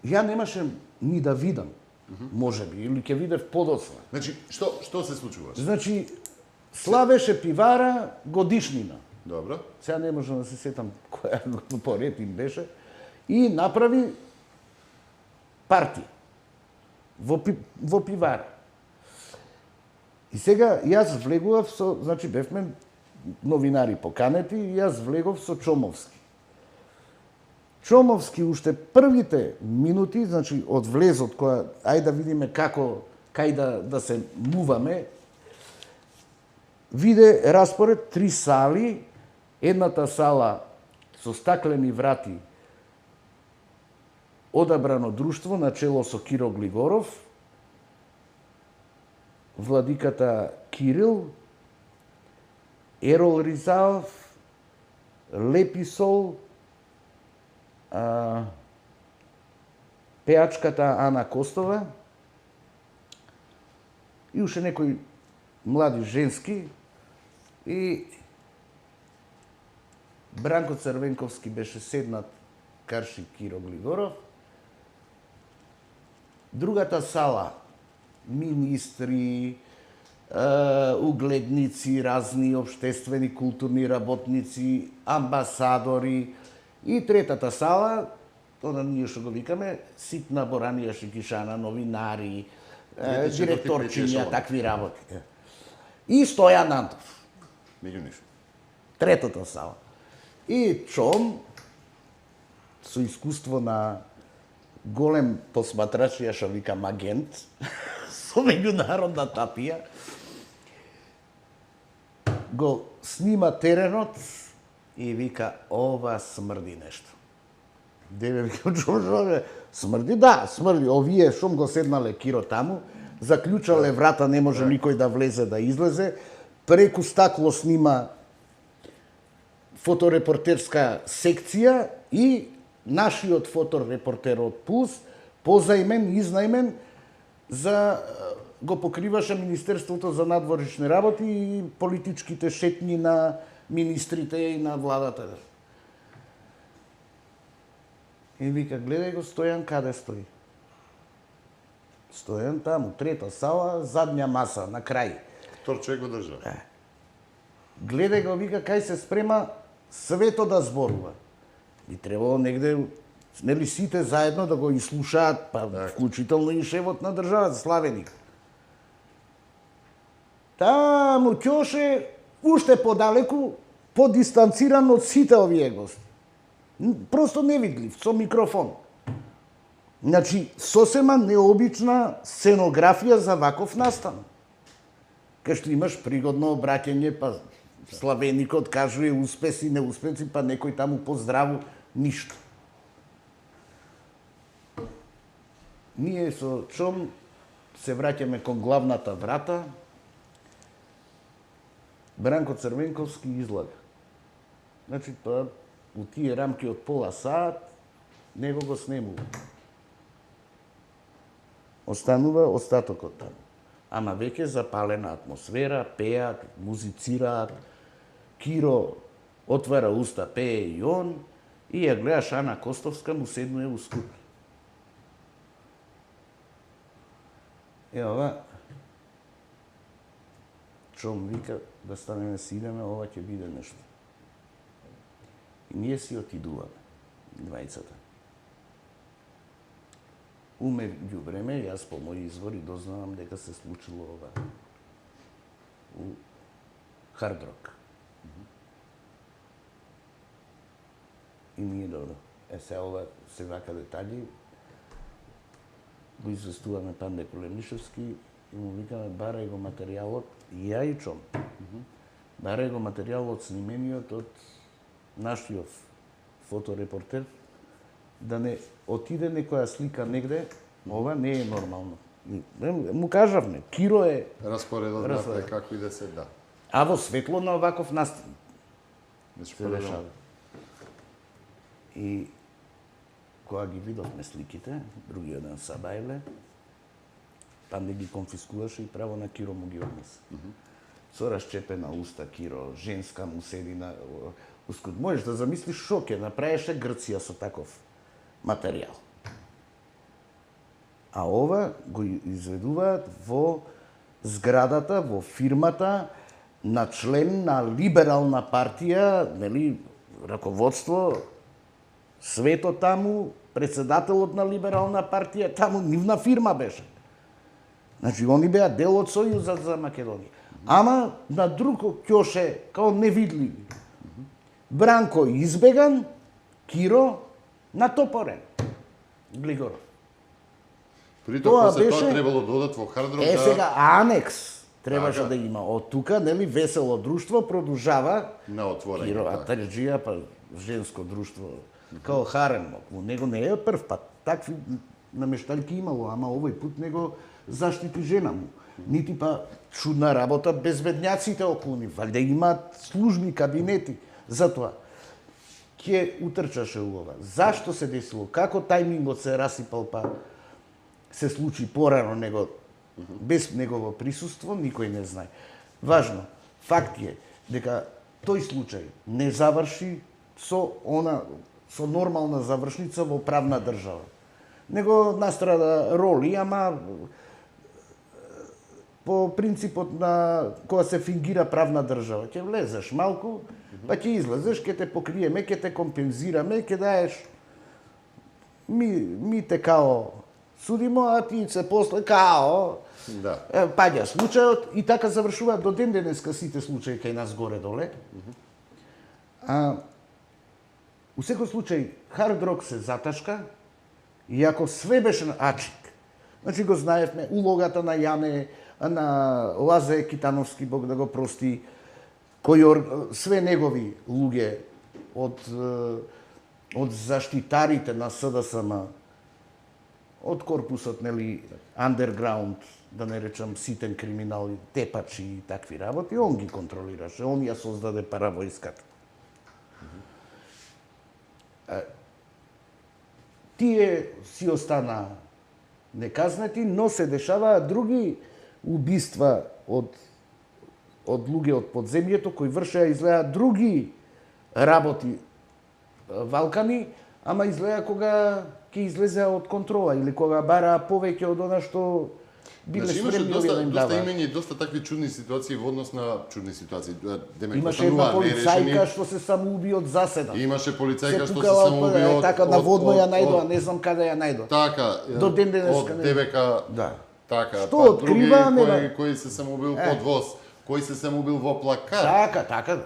ја немаше ни да видам, можеби, или ќе видев подоцна. Значи, што се случуваше? Значи, славеше пивара годишнина. Добро. Сега не можам да се сетам која поред им беше. И направи парти во пивара. И сега јас влегував со, значи бевме новинари поканети, и јас влегов со Чомовски. Чомовски уште првите минути, значи од влезот која ајде да видиме како кај да се муваме, виде распоред 3 сали, едната сала со стаклени врати, одабрано друштво на чело со Киро Глигоров, владиката Кирил, Ерол Ризаов, Леписол, пеачката Ана Костова и уште некои млади женски, и Бранко Црвенковски беше седнат карши Киро Глигоров. Другата сала, министри, угледници, разни обштествени културни работници, амбасадори, и третата сала, тоа ние што го викаме, ситна боранија шикишана, новинари, директорчиња, такви работи. И Стојан Антов. Меѓу ништо. Третата сала. И Чом, со искуство на голем посматрач, ја што викам агент, со меѓународна тапија, го снима теренот и вика, ова смрди нешто. Деве вика, Джорджове, смрди? Да, смрди. Овие шум го седнале Киро таму, заклучале врата, не може никој да влезе, да излезе, преку стакло снима фоторепортерска секција и нашиот фоторепортер од Пулс, позаимен, изнаимен, за го покриваше Министерството за надворешни работи и политичките шетњи на министрите и на владата. И вика, гледај го Стојан каде стои. Стојан таму, трета сала, задња маса, на крај. Втор човек го држа. Гледај го, вика, кај се спрема свето да зборува. И требало негде, нели сите заедно да го изслушаат, па вклучително и шефот на државата, Славеник. Таму ќоше уште подалеку, подистанциран од сите овие гости. Просто невидлив, со микрофон. Значи, сосема необична сценографија за ваков настан. Кај што имаш пригодно обраќање, па Славеникот кажува успеси, неуспеси, па некој таму поздраву, ништо. Ние со Чом се враќаме кон главната врата. Бранко Црвенковски излага. Значи, тоа, у тие рамки од пола саат, него го снемува. Останува остатокот таму. Ама веќе запалена атмосфера, пеат, музицираат. Киро отвара уста, пее и он, и ја гледаш Ана Костовска му седнуе у скут. Ова, Чом вика да станеме си идеме, ова ќе биде нешто. И ние си отидуваме, двајцата. Умеѓу време, јас по мои извори дознавам дека се случило ова у Хард Рок. И ние добро. Се ова се вака детали, го известуваме Панде Колемишевски и му викаме барај го материјалот, и ја и Чом. Барај го материјалот снимениот од нашиот фоторепортер, да не отиде некоја слика негде, ова не е нормално. Му кажавме, Киро е... Распоредот на како и да се да. А во светло на оваков настан се решава. И кога ги видовме сликите, другиот ден Сабајле, Панде ги конфискуваше и право на Киро му ги однесе. Со расчепена уста Киро, женска му седи на ускут. Можеш да замислиш шо ќе направеше Грција со таков материјал. А ова го изведуваат во зградата, во фирмата на член на либерална партија, нели, раководство, свето таму, председателот на либерална партија, таму нивна фирма беше. Значи, они беа дел од Сојузот за Македонија. Ама на друго ќоше, као невидливи. Бранко избеган, Киро натопорен. Глигоров. При Тоа тоа после беше- тоа требало додат во хардрок Сега анекс требаше Така. да има. Од тука, нели, весело друштво продолжава на отворање. Киро така. Атарџија, па женско друштво, као харем. Во него не е прв пат. Такви намешталки имало, ама овој пут него заштити жена му. Нити па чудна работа безбедњаците околу нив. Валјда имаат служби, кабинети. Затоа, ќе утрчаше у ова. Зашто се десило? Како тајмингот се расипал, па се случи порано него, без негово присуство, никој не знае. Важно, факт е дека тој случај не заврши со нормална завршница во правна држава. Него настрада роли, ама по принципот на кога се фингира правна држава. Ќе влезеш малку, па ќе излезеш, ќе те покриеме, ќе те компензираме, ќе даеш ми те као судимо, а ти се после као Да. паѓа случајот и така завршуваат до ден денеска сите случаи кај нас горе доле. У секој случај Хард Рок се заташка, иако све беше на ачик. Значи го знаевме улогата на Јане, на Лазе Китановски, Бог да го прости, кој све негови луѓе од заштитарите на СДСМ, од корпусот, нели, андерграунд, да не речам ситен криминал, тепачи и такви работи, он ги контролираше, он ја создаде паравојската. Тие си остана неказнети, но се дешаваат други убиства од луѓе од подземјето кои вршеа изгледа други работи валкани, ама изгледа кога ќе излезеа од контрола или кога бараа повеќе од она што биле Значи, имаше спремни овие да им доста даваат. имења и доста такви чудни ситуации во однос на чудни ситуации. Демек, Имаше една остануваа полицајка нерешени. што се самоуби од заседа. Имаше полицајка што се пукала самоуби од така наводно ја од- најдоа, од- не знам каде ја најдоа. Така, До ден денеска од не- ДВК. Да. Така, Што открива, други нема- кој се самоубил под воз, кој се самоубил во плакат. Така,